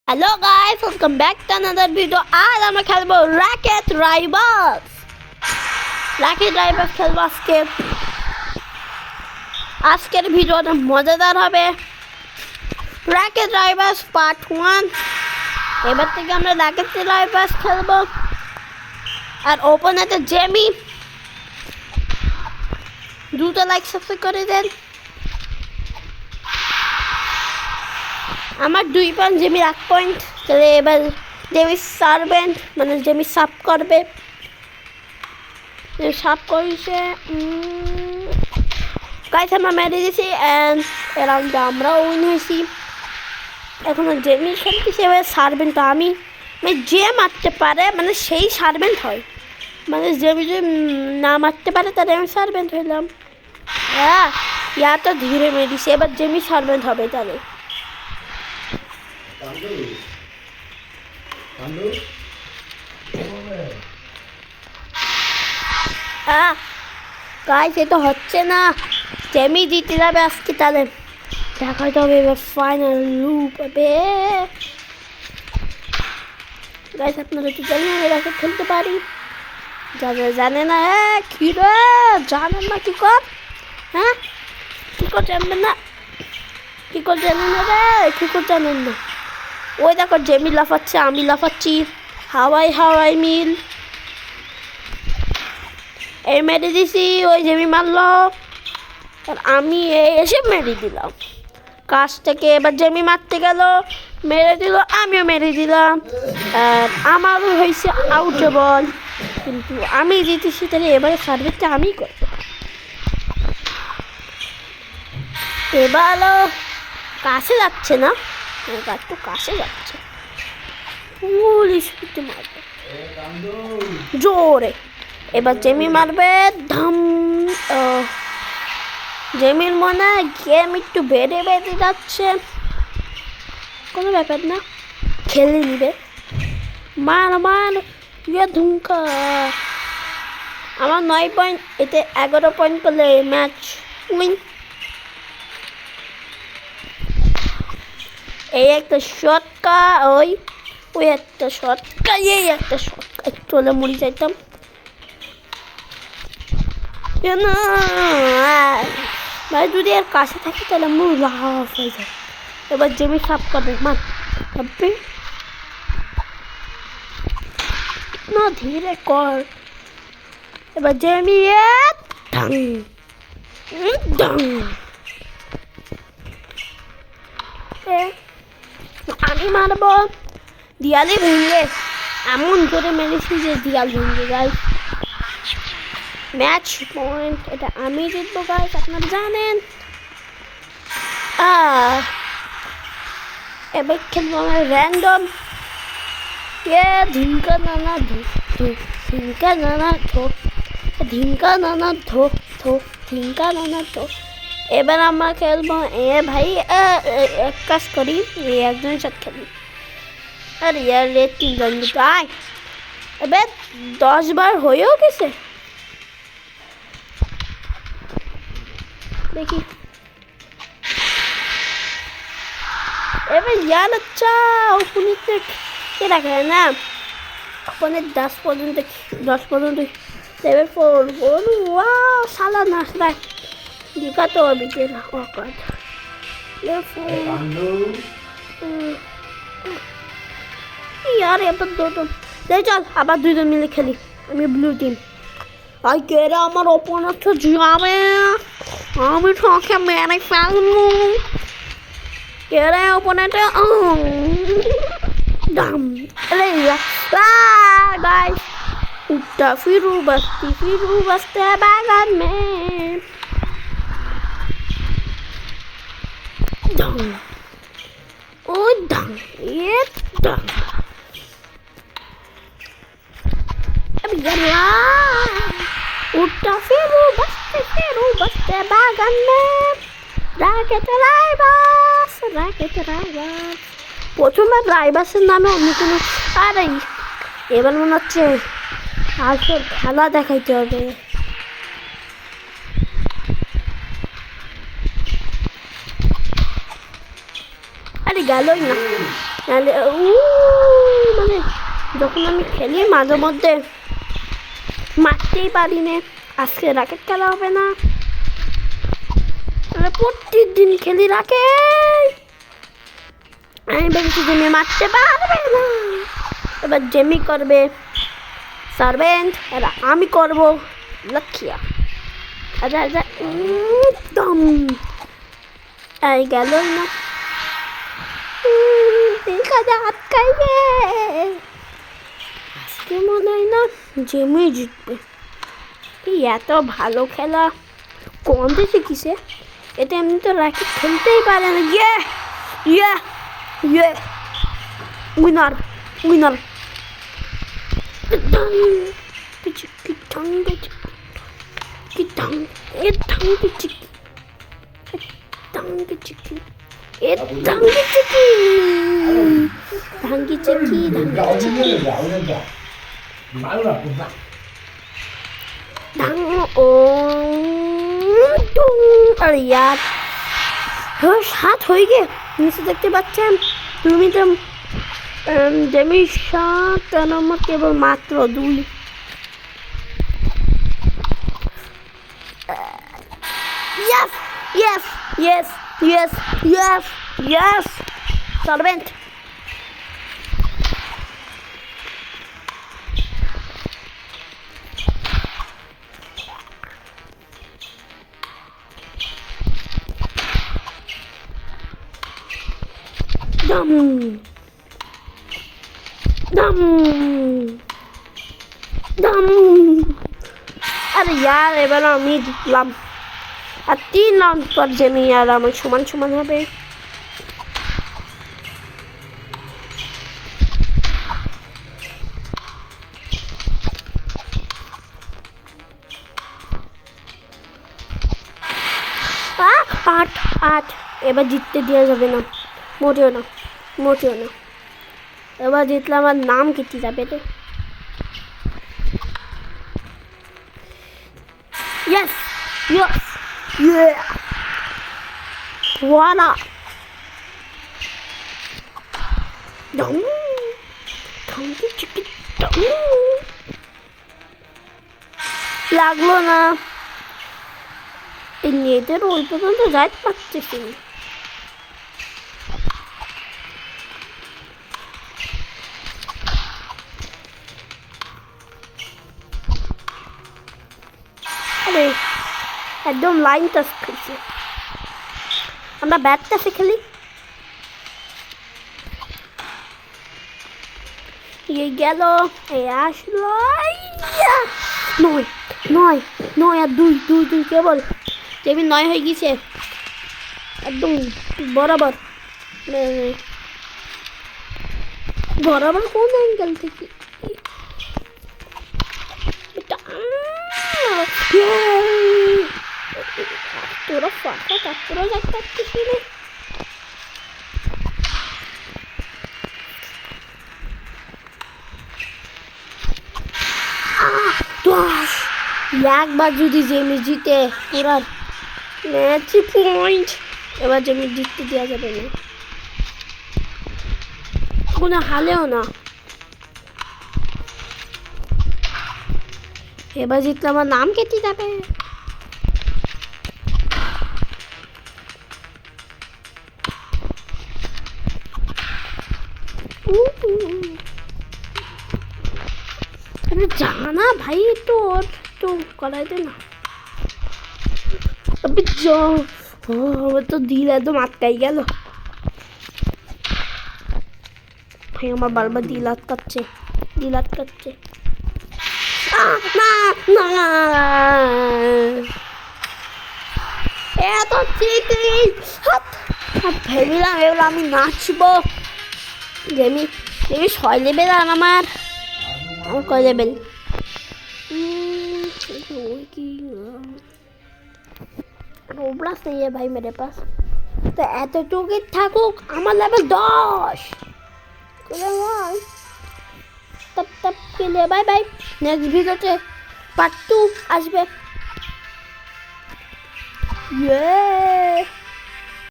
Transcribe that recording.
Hello guys, welcome back to another video. आज আমরা খেলবো র‍্যাকেট রাইভালস। র‍্যাকেট রাইভালস খেলবো আজকের ভিডিওটা মজাদার হবে। Racket rivals part 1। এবার থেকে আমরা র‍্যাকেট রাইভালস খেলবো। আর ওপেনারে জেমি। দুটো লাইক সাবস্ক্রাইব করে দেন। আমার 2 পয়েন্ট জেমির 1 পয়েন্ট। তাহলে এবার জেমি সার্ভেন্ট মানে জেমি সাব করবে। সাব করেছে গাইস, আমরা মেরে দিয়েছি অ্যান্ড এরাউন্ডে আমরাও উইন হয়েছি। এখনও জেমি খেলতেছে। এবার সার্ভেন্ট আমি মানে যে মারতে পারে মানে সেই সার্ভেন্ট হয়। মানে জেমি যদি না মারতে পারে তাহলে আমি সার্ভেন্ট হইলাম। হ্যাঁ, ইয়া তো ধীরে মেরেছে। এবার জেমি সার্ভেন্ট হবে। তাহলে গাইস এ তো হচ্ছে না। জেমি জিতে যাবে আজকে। তাহলে দেখাতে হবে এবার ফাইনাল লুপ হবে। গাইস আপনারা তো জানেন আমি র‍্যাকেট খেলতে পারি। যারা জানে না কি রে জানেন না কি কর। হ্যাঁ কি কর জানবেন না, কি কর জানেন না রে, কি কর জানেন না। ওই দেখো জেমি লাফাচ্ছে, আমি লাফাচ্ছি। হাওয়াই মিল। এই মেরে দিছি, ওই জেমি মারলো আর আমি এসে মেরে দিলাম কাছ থেকে। এবার জেমি মারতে গেল, মেরে দিল, আমিও মেরে দিলাম। আর আমারও হয়েছে আউট বল, কিন্তু আমি জিতেছি। তাহলে এবারে সার্ভিসটা আমি করবো। এবারও কাছে যাচ্ছে না, একটু কাছে যাচ্ছে। ফুল স্পিডে মারবে জোরে। এবার জেমি মারবে ধাম। জেমির মনে হয় গেম একটু বেড়ে যাচ্ছে। কোনো ব্যাপার না, খেলে নিবে। মান ইয়ে ধুমকা। আমার 9 পয়েন্ট, এতে 11 পয়েন্ট করলে ম্যাচ উইন। এই একটা শটকা, ওই একটা শটকা, এই একটা শটকা। একটু হলে মরে যাইতাম। ভাই যদি এর কাছে থাকি তাহলে মুখ লাভ হয়ে যায়। এবার জেমি সাপ করবে না, ধীরে কর। এবার জেমি আমি মারবো দিয়ালে ভেঙে। এমন জোরে মেরেছি যে দিয়াল ভেঙে যায়। ম্যাচ পয়েন্ট এটা আমি জিতবো গাইস, আপনারা জানেন। এবার খেলবো আমরা র্যান্ডম। ধিঙ্কা নানা ধো ধিঙ্কা নানা ধো ধিঙ্কা নানা ধো ধিঙ্কা নানা ধো। এবার আমরা খেলবো ভাই এক কাজ করি, একজনের সাথে খেলি। আরে ইয়ার 3 জন দুটো আয়। এবার 10 বার হয়েও গেছে। দেখি এবার ইয়ার আচ্ছা ওপেনিতে কে রাখা যায় না। ওপেনে 10 পর্যন্ত লেভেল 4 গোল। ওয়াও সালা নাচ রাখ দিকা তো বিকে না ওকাদ यार এবার দুটো দেখ। চল আবার 2 জন মিলে খেলি। আমি ব্লু টিম। আই কেরে আমার ওপেনার তো যাবে, আমি ঠকে মেরে ফেলবো। কেরে ওপেনারটা দাম। अरे गाइस उठा फिरू बस्ती बागान में दंग ओ दंग ये दंग। अब यार उठा फिरू बस्ती बागान में र‍্যাকেট রাইভালস। প্রথমবার রাইভালসের নামে অন্য কোনো। আরে এবার মনে হচ্ছে আসল খেলা দেখাইতে হবে। আরে গেলই না। নাহলে মানে যখন আমি খেলি মাঝে মধ্যে মারতেই পারি না। আজকে রাকেট খেলা হবে না, প্রতিদিন খেলি রাকেট। আমি ভেবেছি জেমি মারতে পারবে না, এবার জেমি করবে সার্ভেন্ট, আর আমি করবো লক্ষ্যা। আচ্ছা আচ্ছা, একদম এই গেল না, দেখা যায় আটকাইবে। আজকে মনে হয় না জেমি জিতবে। এত ভালো খেলা কোন দেশে কিসে, এটা এমনি তো রাকেট খেলতেই পারে না। ইয়ে ইয়ে ইয়ে উইনার উইনার। अरे यार সাত হয়ে গে নিচে দেখতে পাচ্ছেন তুমি তো জেমি 7 আমার কেবল মাত্র 2। Yes yes yes yes yes yes servant. Dum dum dum। अरे यार এবার আমি জিতলাম, আর 3 রাউন্ড পর জেমি আর আমার সমান সমান হবে। আট আট, এবার জিততে দেওয়া যাবে না, মোটেও না মোটেও না। এবার জিতলে আমার নাম কেটে যাবে রে। Yes yes yeah voila dum dum chicken dum। লাগলো না, এই নেটের ওই পর্যন্ত যাইতে পারতেছি না। আরে একদম লাইন টাচ করছে, আমরা ব্যাট টাচে খেলি। এই গেল, এই আসলো, 9 9 9 আর 2 2 2 কেবল জেমি 9 হয়ে গেছে একদম বরাবর বরাবর। কোন অ্যাঙ্গেল থেকে তোরা ফাঁকা তারপরেও যাইতে পারছিস না। একবার যদি জেমি জিতে পুরা ম্যাচ পয়েন্ট, এবার জেমি জিততে দেওয়া যাবে না কোনো হালেও না। এবার জিতলে আমার নাম কেটে যাবে। जाना भाई तो और तो करा दे ना अभी जाओ। वो तो दिल एकदम আটকে গেল ভাই, আমার বারবার দিল আটকাচ্ছে দিল আটকাচ্ছে। না না এত চিঠি ভেবেলাম এবার আমি নাচবো। জেমি জেমি 6 লেভেল আর আমার কয় লেভেল? रोब्लॉक्स नहीं है भाई मेरे पास, तो এতটুকু থাকুক আমার লেভেল 10। तब तब के लिए बाय बाय। नेक्स्ट ভিডিওতে পার্ট 2 আসবে।